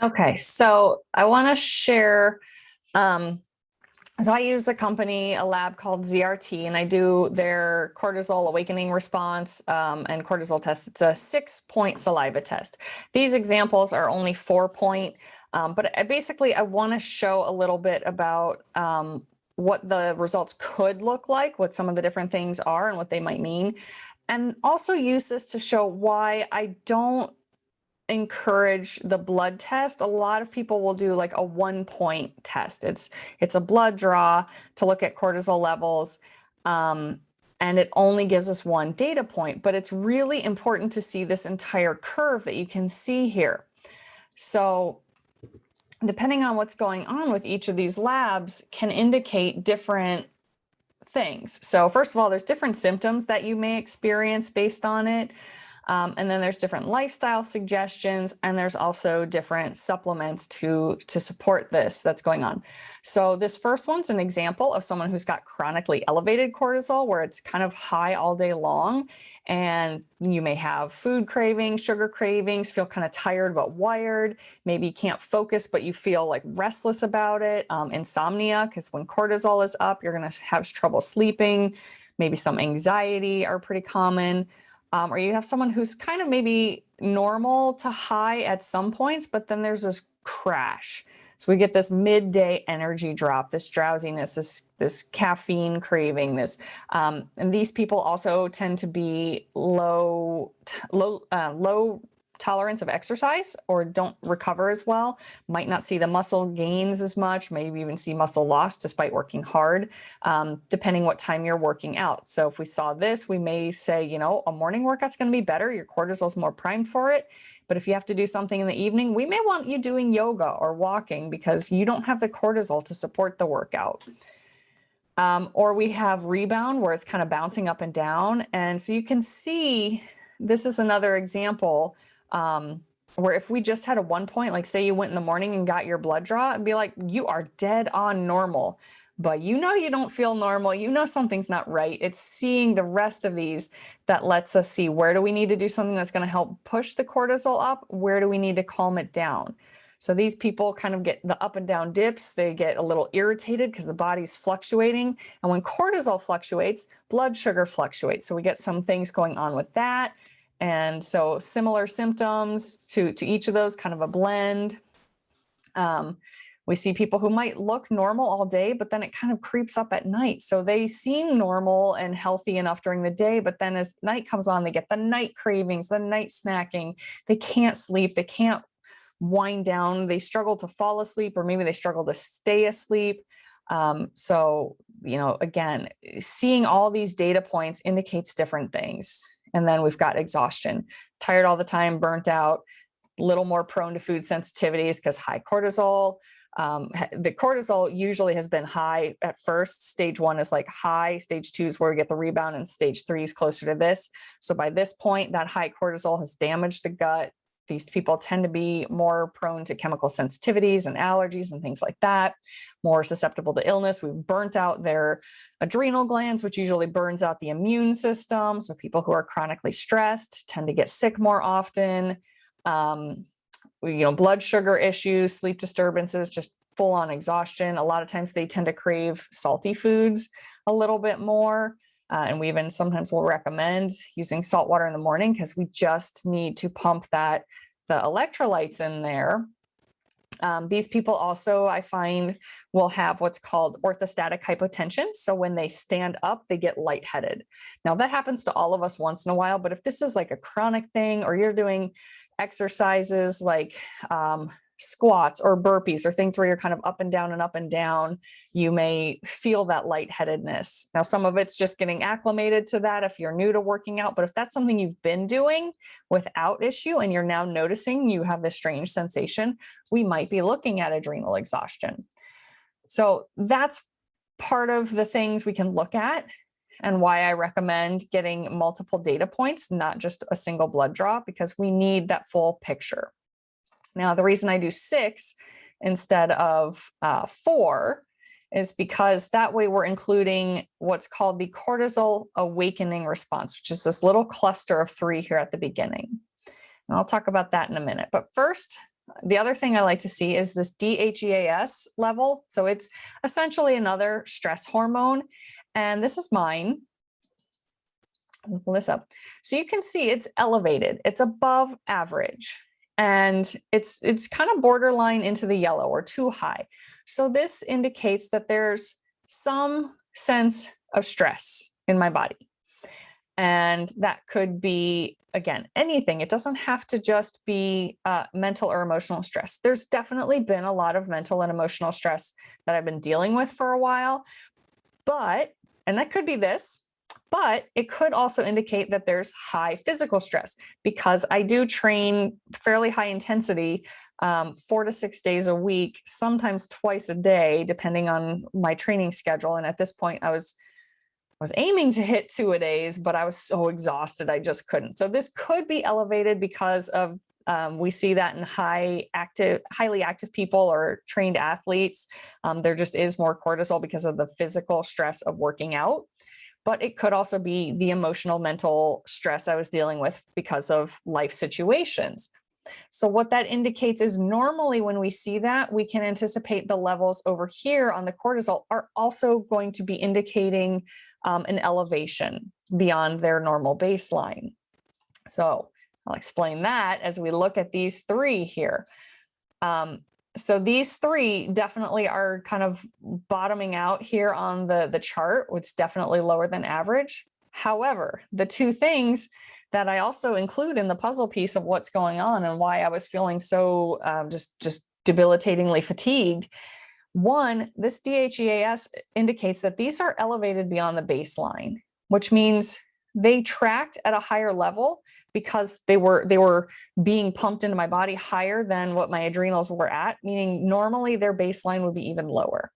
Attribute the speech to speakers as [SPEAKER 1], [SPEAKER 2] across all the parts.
[SPEAKER 1] Okay, so I want to share. Um, so I use a lab called ZRT, and I do their cortisol awakening response and cortisol test. It's a 6-point saliva test. These examples are only 4-point, but basically I want to show a little bit about what the results could look like, what some of the different things are, and what they might mean, and also use this to show why I don't encourage the blood test. A lot of people will do like a 1-point test. It's a blood draw to look at cortisol levels. And it only gives us one data point, but it's really important to see this entire curve that you can see here. So depending on what's going on with each of these labs can indicate different things. So first of all, there's different symptoms that you may experience based on it. And then there's different lifestyle suggestions, and there's also different supplements to support this that's going on. So this first one's an example of someone who's got chronically elevated cortisol, where it's kind of high all day long. And you may have food cravings, sugar cravings, feel kind of tired but wired. Maybe you can't focus, but you feel like restless about it. Insomnia, because when cortisol is up, you're going to have trouble sleeping. Maybe some anxiety are pretty common. Or you have someone who's kind of maybe normal to high at some points, but then there's this crash. So we get this midday energy drop, this drowsiness, this caffeine craving, and these people also tend to be low tolerance of exercise, or don't recover as well, might not see the muscle gains as much, maybe even see muscle loss despite working hard, depending what time you're working out. So if we saw this, we may say, a morning workout's going to be better. Your cortisol's more primed for it. But if you have to do something in the evening, we may want you doing yoga or walking because you don't have the cortisol to support the workout. Or we have rebound, where it's kind of bouncing up and down. And so you can see, this is another example where if we just had a 1-point, like say you went in the morning and got your blood draw, it'd be like, you are dead on normal, but you don't feel normal, something's not right. It's seeing the rest of these that lets us see, where do we need to do something that's going to help push the cortisol up? Where do we need to calm it down? So these people kind of get the up and down dips. They get a little irritated because the body's fluctuating. And when cortisol fluctuates, blood sugar fluctuates. So we get some things going on with that. And so similar symptoms to each of those, kind of a blend. We see people who might look normal all day, but then it kind of creeps up at night. So they seem normal and healthy enough during the day, but then as night comes on, they get the night cravings, the night snacking. They can't sleep. They can't wind down. They struggle to fall asleep, or maybe they struggle to stay asleep. So, again, seeing all these data points indicates different things. And then we've got exhaustion, tired all the time, burnt out, a little more prone to food sensitivities because high cortisol. The cortisol usually has been high at first. Stage 1 is like high. Stage 2 is where we get the rebound, and stage 3 is closer to this. So by this point, that high cortisol has damaged the gut. These people tend to be more prone to chemical sensitivities and allergies and things like that, more susceptible to illness. We've burnt out their adrenal glands, which usually burns out the immune system. So people who are chronically stressed tend to get sick more often. Blood sugar issues, sleep disturbances, just full on exhaustion. A lot of times they tend to crave salty foods a little bit more. And we even sometimes will recommend using salt water in the morning because we just need to pump the electrolytes in there. These people also, I find, will have what's called orthostatic hypotension. So when they stand up, they get lightheaded. Now that happens to all of us once in a while, but if this is like a chronic thing, or you're doing exercises like squats or burpees or things where you're kind of up and down, you may feel that lightheadedness. Now, some of it's just getting acclimated to that if you're new to working out, but if that's something you've been doing without issue and you're now noticing you have this strange sensation, we might be looking at adrenal exhaustion. So that's part of the things we can look at, and why I recommend getting multiple data points, not just a single blood draw, because we need that full picture. Now, the reason I do 6 instead of 4 is because that way we're including what's called the Cortisol Awakening Response, which is this little cluster of 3 here at the beginning. And I'll talk about that in a minute. But first, The other thing I like to see is this DHEAS level. So it's essentially another stress hormone. And this is mine. I'll pull this up. So you can see it's elevated. It's above average. And it's kind of borderline into the yellow or too high. So this indicates that there's some sense of stress in my body. And that could be, again, anything. It doesn't have to just be mental or emotional stress. There's definitely been a lot of mental and emotional stress that I've been dealing with for a while. And that could be this, but it could also indicate that there's high physical stress because I do train fairly high intensity, 4 to 6 days a week, sometimes twice a day, depending on my training schedule. And at this point, I was aiming to hit 2-a-days, but I was so exhausted, I just couldn't. So this could be elevated because of, we see that in highly active people or trained athletes. There just is more cortisol because of the physical stress of working out. But it could also be the emotional, mental stress I was dealing with because of life situations. So what that indicates is normally when we see that, we can anticipate the levels over here on the cortisol are also going to be indicating an elevation beyond their normal baseline. So I'll explain that as we look at these three here. So these three definitely are kind of bottoming out here on the chart, which is definitely lower than average. However, the two things that I also include in the puzzle piece of what's going on and why I was feeling so just debilitatingly fatigued. One, this DHEAS indicates that these are elevated beyond the baseline, which means they tracked at a higher level because they were being pumped into my body higher than what my adrenals were at, meaning normally their baseline would be even lower.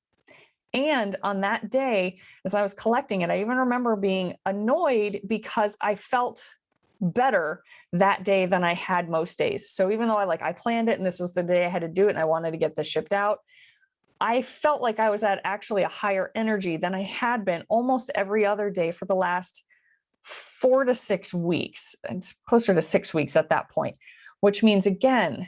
[SPEAKER 1] And on that day, as I was collecting it, I even remember being annoyed because I felt better that day than I had most days. So even though I planned it and this was the day I had to do it and I wanted to get this shipped out, I felt like I was at actually a higher energy than I had been almost every other day for the last 4 to 6 weeks. It's closer to 6 weeks at that point, which means, again,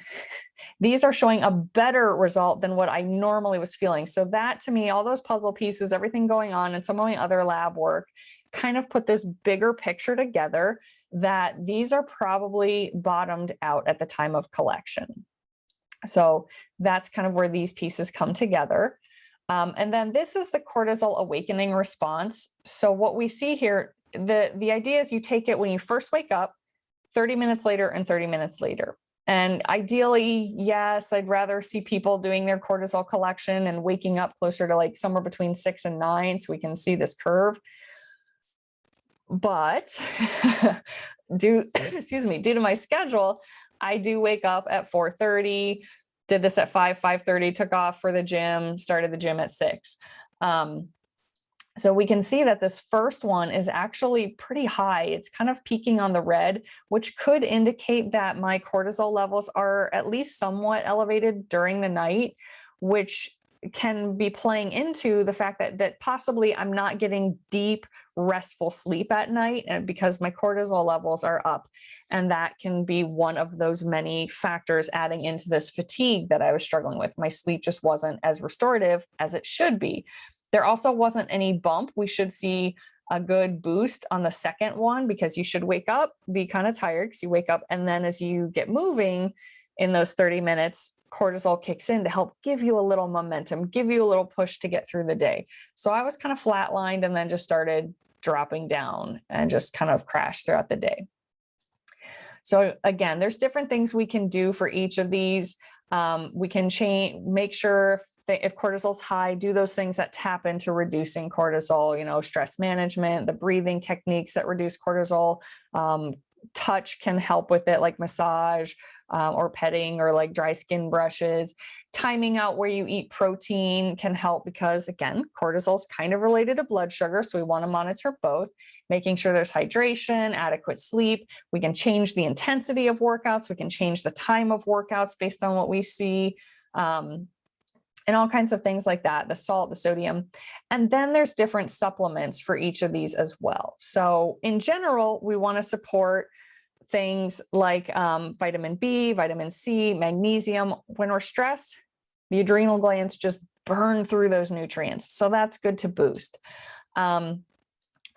[SPEAKER 1] these are showing a better result than what I normally was feeling. So that to me, all those puzzle pieces, everything going on and some of my other lab work kind of put this bigger picture together that these are probably bottomed out at the time of collection. So that's kind of where these pieces come together. And then this is the cortisol awakening response. So what we see here, the idea is you take it when you first wake up, 30 minutes later and 30 minutes later. And ideally, yes, I'd rather see people doing their cortisol collection and waking up closer to somewhere between 6 and 9 so we can see this curve. But due to my schedule, I do wake up at 4:30, did this at 5:30, took off for the gym, started the gym at 6. So we can see that this first one is actually pretty high. It's kind of peaking on the red, which could indicate that my cortisol levels are at least somewhat elevated during the night, which can be playing into the fact that possibly I'm not getting deep, restful sleep at night because my cortisol levels are up. And that can be one of those many factors adding into this fatigue that I was struggling with. My sleep just wasn't as restorative as it should be. There also wasn't any bump. We should see a good boost on the second one because you should wake up, be kind of tired because you wake up. And then as you get moving in those 30 minutes, cortisol kicks in to help give you a little momentum, give you a little push to get through the day. So I was kind of flatlined and then just started dropping down and just kind of crashed throughout the day. So again, there's different things we can do for each of these. We can make sure if cortisol's high, do those things that tap into reducing cortisol, stress management, the breathing techniques that reduce cortisol. Touch can help with it, like massage or petting or like dry skin brushes. Timing out where you eat protein can help because, again, cortisol is kind of related to blood sugar. So we want to monitor both, making sure there's hydration, adequate sleep. We can change the intensity of workouts. We can change the time of workouts based on what we see. And all kinds of things like that, the salt, the sodium. And then there's different supplements for each of these as well. So in general, we want to support things like vitamin B, vitamin C, magnesium. When we're stressed, the adrenal glands just burn through those nutrients. So that's good to boost.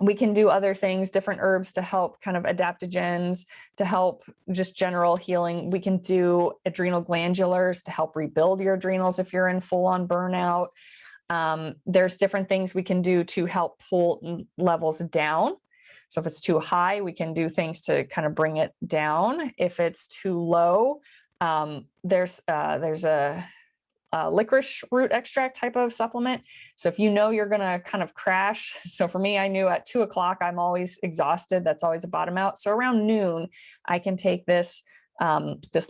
[SPEAKER 1] We can do other things, different herbs to help kind of adaptogens, to help just general healing. We can do adrenal glandulars to help rebuild your adrenals if you're in full-on burnout. There's different things we can do to help pull levels down. So if it's too high, we can do things to kind of bring it down. If it's too low, there's a licorice root extract type of supplement. So if you know you're going to kind of crash, so for me, I knew at 2 o'clock, I'm always exhausted. That's always a bottom out. So around noon, I can take this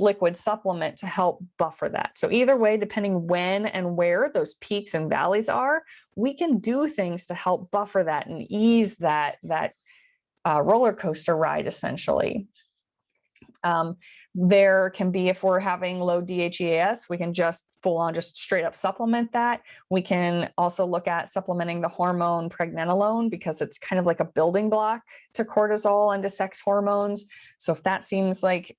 [SPEAKER 1] liquid supplement to help buffer that. So either way, depending when and where those peaks and valleys are, we can do things to help buffer that and ease that roller coaster ride, essentially. There can be, if we're having low DHEAS, we can just full on just straight up supplement that. We can also look at supplementing the hormone pregnenolone because it's kind of like a building block to cortisol and to sex hormones. So if that seems like,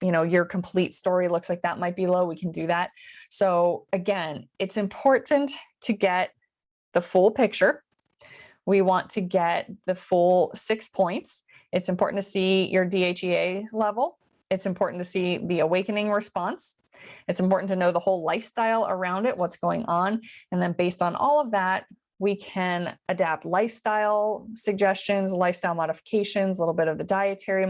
[SPEAKER 1] your complete story looks like that might be low, we can do that. So again, it's important to get the full picture. We want to get the full 6 points. It's important to see your DHEA level. It's important to see the awakening response. It's important to know the whole lifestyle around it, what's going on. And then based on all of that, we can adapt lifestyle suggestions, lifestyle modifications, a little bit of the dietary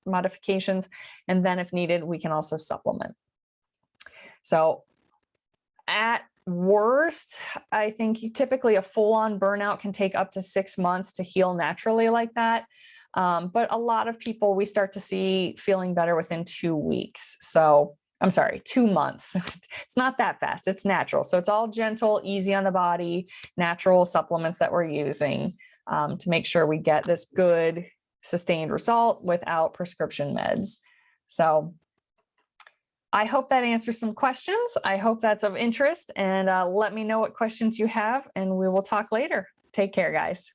[SPEAKER 1] modifications. And then if needed, we can also supplement. So at worst, I think typically a full-on burnout can take up to 6 months to heal naturally like that. But a lot of people we start to see feeling better within 2 weeks. So I'm sorry, 2 months. It's not that fast. It's natural. So it's all gentle, easy on the body, natural supplements that we're using to make sure we get this good sustained result without prescription meds. So I hope that answers some questions. I hope that's of interest, and let me know what questions you have, and we will talk later. Take care, guys.